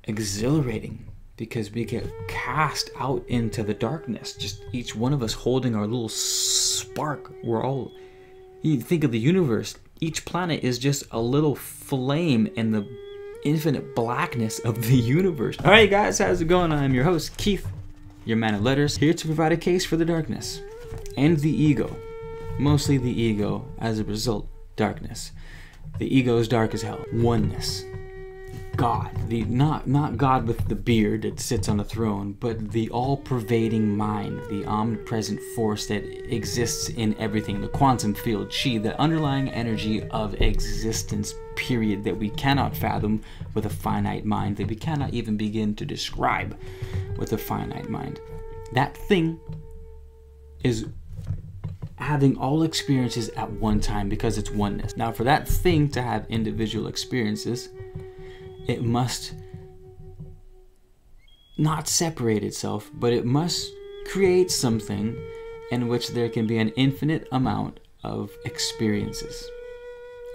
exhilarating because we get cast out into the darkness. Just each one of us holding our little spark. You think of the universe. Each planet is just a little flame in the infinite blackness of the universe. All right, guys, how's it going? I'm your host, Keith, your man of letters, here to provide a case for the darkness and the ego. Mostly the ego, as a result, darkness. The ego is dark as hell. Oneness. God. Not God with the beard that sits on the throne, but the all-pervading mind, the omnipresent force that exists in everything, the quantum field, chi, the underlying energy of existence, period, that we cannot fathom with a finite mind, that we cannot even begin to describe with a finite mind. That thing is having all experiences at one time because it's oneness. Now, for that thing to have individual experiences, it must not separate itself, but it must create something in which there can be an infinite amount of experiences.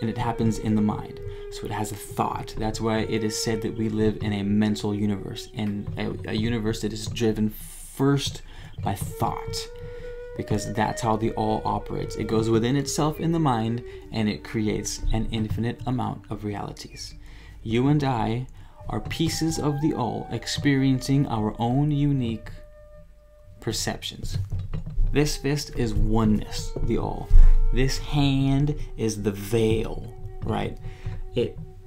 And it happens in the mind. So it has a thought. That's why it is said that we live in a mental universe, and a universe that is driven first by thought. Because that's how the all operates. It goes within itself in the mind, and it creates an infinite amount of realities. You and I are pieces of the all, experiencing our own unique perceptions. This fist is oneness, the all. This hand is the veil, right?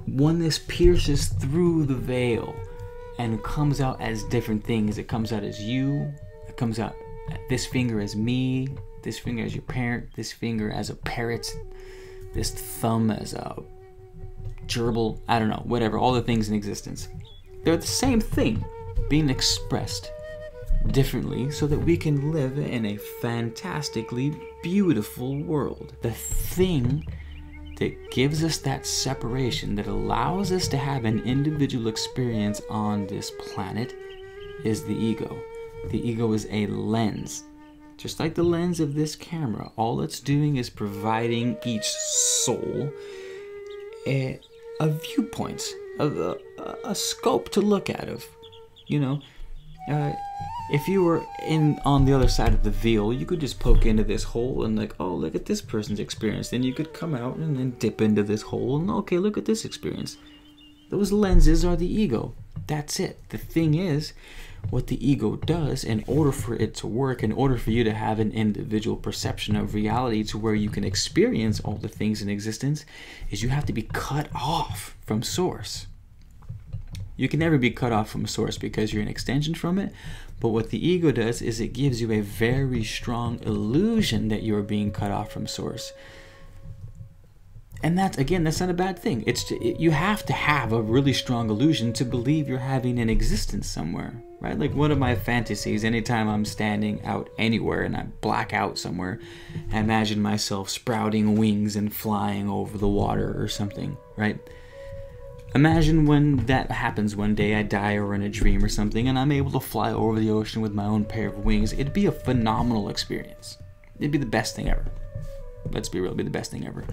Oneness pierces through the veil and comes out as different things. It comes out as you. It comes out, this finger as me, this finger as your parent, this finger as a parrot, this thumb as a gerbil, I don't know, whatever, all the things in existence. They're the same thing being expressed differently so that we can live in a fantastically beautiful world. The thing that gives us that separation, that allows us to have an individual experience on this planet, is the ego. The ego is a lens. Just like the lens of this camera, all it's doing is providing each soul a viewpoint, a scope to look at of, if you were on the other side of the veil, you could just poke into this hole and like, oh, look at this person's experience. Then you could come out and then dip into this hole and okay, look at this experience. Those lenses are the ego. That's it. The thing is, what the ego does, in order for it to work, in order for you to have an individual perception of reality to where you can experience all the things in existence, is you have to be cut off from source. You can never be cut off from source because you're an extension from it, but what the ego does is it gives you a very strong illusion that you're being cut off from source. And that's not a bad thing. You have to have a really strong illusion to believe you're having an existence somewhere, right? Like one of my fantasies, anytime I'm standing out anywhere and I black out somewhere, I imagine myself sprouting wings and flying over the water or something, right? Imagine when that happens one day, I die or in a dream or something, and I'm able to fly over the ocean with my own pair of wings. It'd be a phenomenal experience. It'd be the best thing ever. Let's be real, it'd be the best thing ever.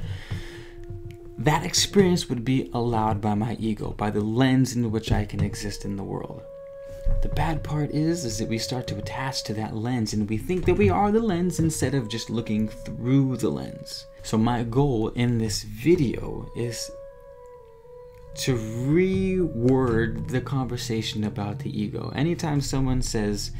That experience would be allowed by my ego, by the lens in which I can exist in the world. The bad part is that we start to attach to that lens and we think that we are the lens instead of just looking through the lens. So my goal in this video is to reword the conversation about the ego. Anytime someone says,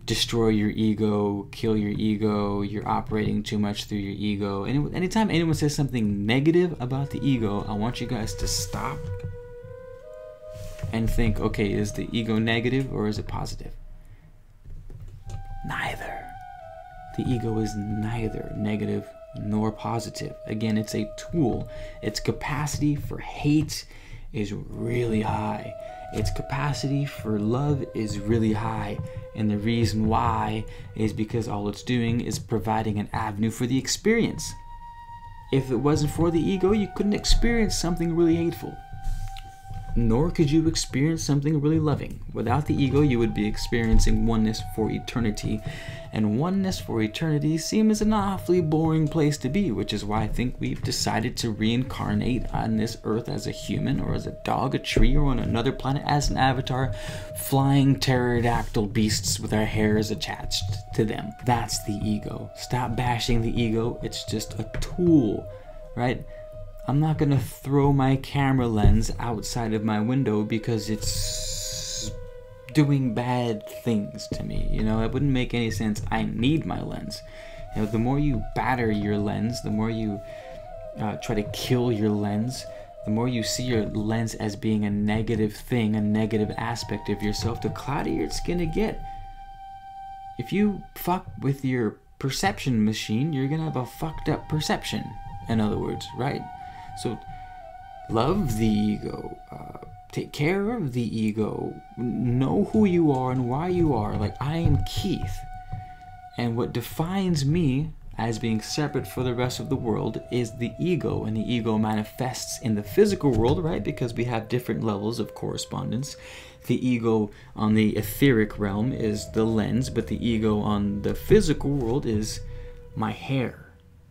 destroy your ego, kill your ego, you're operating too much through your ego. And anytime anyone says something negative about the ego, I want you guys to stop and think, okay, is the ego negative or is it positive? Neither. The ego is neither negative nor positive. Again, it's a tool. Its capacity for hate is really high. Its capacity for love is really high. And the reason why is because all it's doing is providing an avenue for the experience. If it wasn't for the ego, you couldn't experience something really hateful. nor could you experience something really loving. Without the ego, you would be experiencing oneness for eternity. And oneness for eternity seems an awfully boring place to be, which is why I think we've decided to reincarnate on this earth as a human, or as a dog, a tree, or on another planet as an avatar, flying pterodactyl beasts with our hairs attached to them. That's the ego. Stop bashing the ego. It's just a tool, right? I'm not gonna throw my camera lens outside of my window because it's doing bad things to me. You know, it wouldn't make any sense. I need my lens. You know, the more you batter your lens, the more you try to kill your lens, the more you see your lens as being a negative thing, a negative aspect of yourself, the cloudier it's gonna get. If you fuck with your perception machine, you're gonna have a fucked up perception, in other words, right? So love the ego, take care of the ego, know who you are and why you are. Like, I am Keith, and what defines me as being separate for the rest of the world is the ego, and the ego manifests in the physical world, right? Because we have different levels of correspondence. The ego on the etheric realm is the lens, but the ego on the physical world is my hair.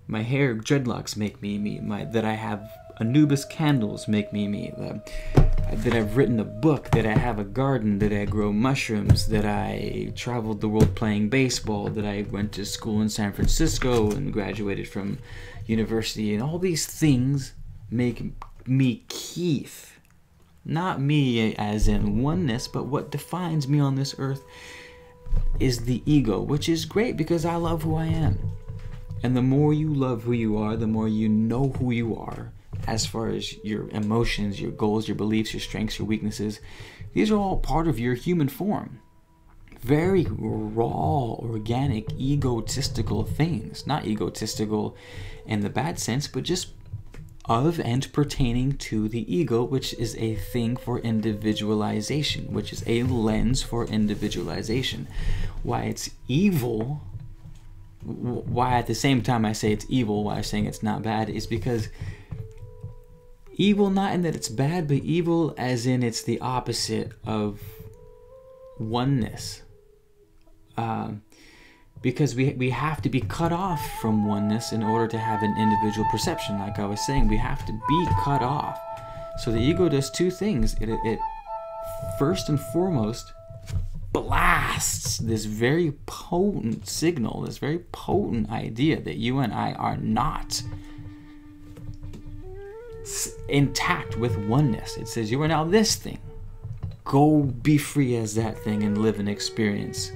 My hair dreadlocks make me me. That I have Anubis candles make me me. That I've written a book. That I have a garden. That I grow mushrooms. That I traveled the world playing baseball. That I went to school in San Francisco and graduated from university. And all these things make me Keith. Not me as in oneness, but what defines me on this earth is the ego, which is great because I love who I am. And the more you love who you are, the more you know who you are as far as your emotions, your goals, your beliefs, your strengths, your weaknesses. These are all part of your human form. Very raw, organic, egotistical things. Not egotistical in the bad sense, but just of and pertaining to the ego, which is a thing for individualization, which is a lens for individualization. Why it's evil, why at the same time I say it's evil, why I'm saying it's not bad, is because evil not in that it's bad, but evil as in it's the opposite of oneness. Because we have to be cut off from oneness in order to have an individual perception. Like I was saying, we have to be cut off. So the ego does two things. It first and foremost blasts this very potent signal, this very potent idea that you and I are not intact with oneness. It says you are now this thing. Go be free as that thing and live an experience.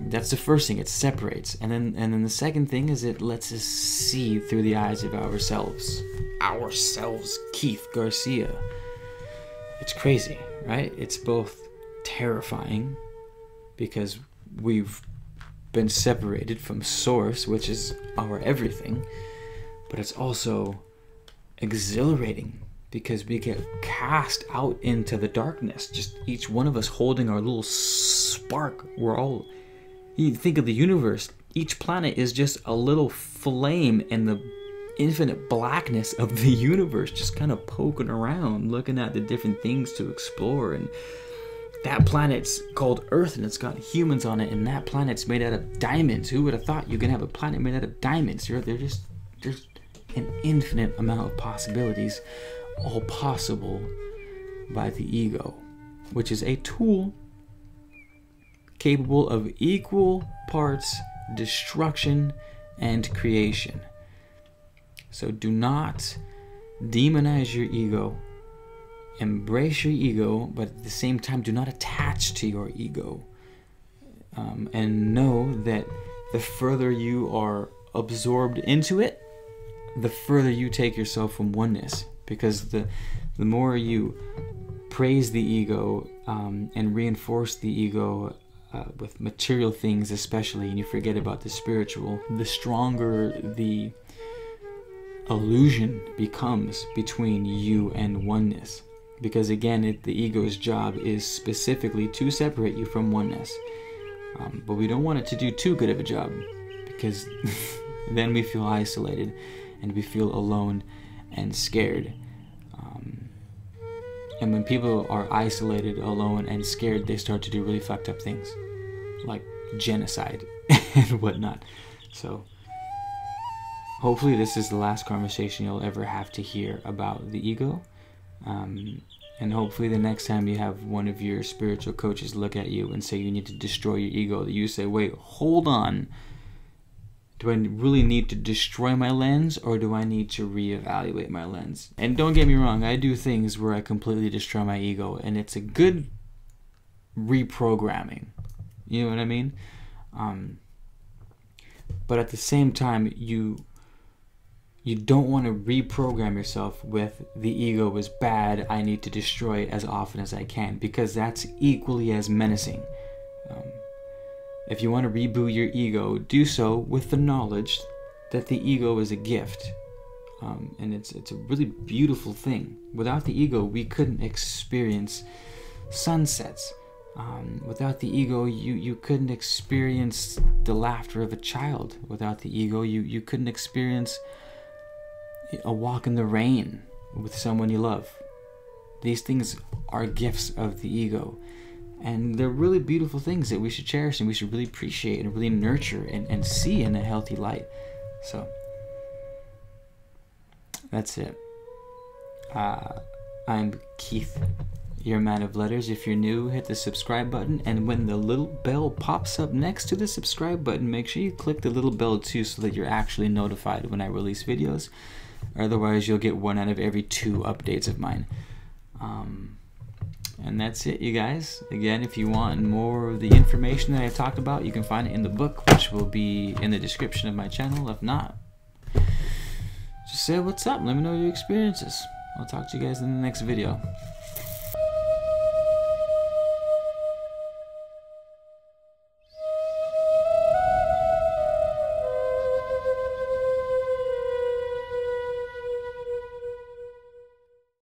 That's the first thing. It separates. And then the second thing is it lets us see through the eyes of ourselves. Ourselves, Keith Garcia. It's crazy, right? It's both terrifying because we've been separated from source, which is our everything, but it's also exhilarating because we get cast out into the darkness, just each one of us holding our little spark. You think of the universe, each planet is just a little flame in the infinite blackness of the universe, just kind of poking around, looking at the different things to explore. And that planet's called Earth, and it's got humans on it, and that planet's made out of diamonds. Who would have thought you can have a planet made out of diamonds? There's an infinite amount of possibilities, all possible by the ego, which is a tool capable of equal parts destruction and creation. So do not demonize your ego. Embrace your ego, but at the same time, do not attach to your ego. And know that the further you are absorbed into it, the further you take yourself from oneness. Because the more you praise the ego and reinforce the ego with material things especially, and you forget about the spiritual, the stronger the illusion becomes between you and oneness. Because again, the ego's job is specifically to separate you from oneness. But we don't want it to do too good of a job, because then we feel isolated and we feel alone and scared. And when people are isolated, alone, and scared, they start to do really fucked up things, like genocide and whatnot. So hopefully this is the last conversation you'll ever have to hear about the ego. And hopefully the next time you have one of your spiritual coaches look at you and say you need to destroy your ego, that you say, wait, hold on. Do I really need to destroy my lens, or do I need to reevaluate my lens? And don't get me wrong, I do things where I completely destroy my ego, and it's a good reprogramming. You know what I mean? But at the same time, you don't want to reprogram yourself with the ego is bad, I need to destroy it as often as I can, because that's equally as menacing. If you want to reboot your ego, do so with the knowledge that the ego is a gift. And it's a really beautiful thing. Without the ego, we couldn't experience sunsets. Without the ego, you couldn't experience the laughter of a child. Without the ego, you couldn't experience a walk in the rain with someone you love. These things are gifts of the ego. And they're really beautiful things that we should cherish and we should really appreciate and really nurture and see in a healthy light. So, that's it. I'm Keith, your man of letters. If you're new, hit the subscribe button. And when the little bell pops up next to the subscribe button, make sure you click the little bell too so that you're actually notified when I release videos. Otherwise, you'll get 1 out of every 2 updates of mine. And that's it, you guys. Again, if you want more of the information that I talked about, you can find it in the book, which will be in the description of my channel. If not, just say what's up. Let me know your experiences. I'll talk to you guys in the next video.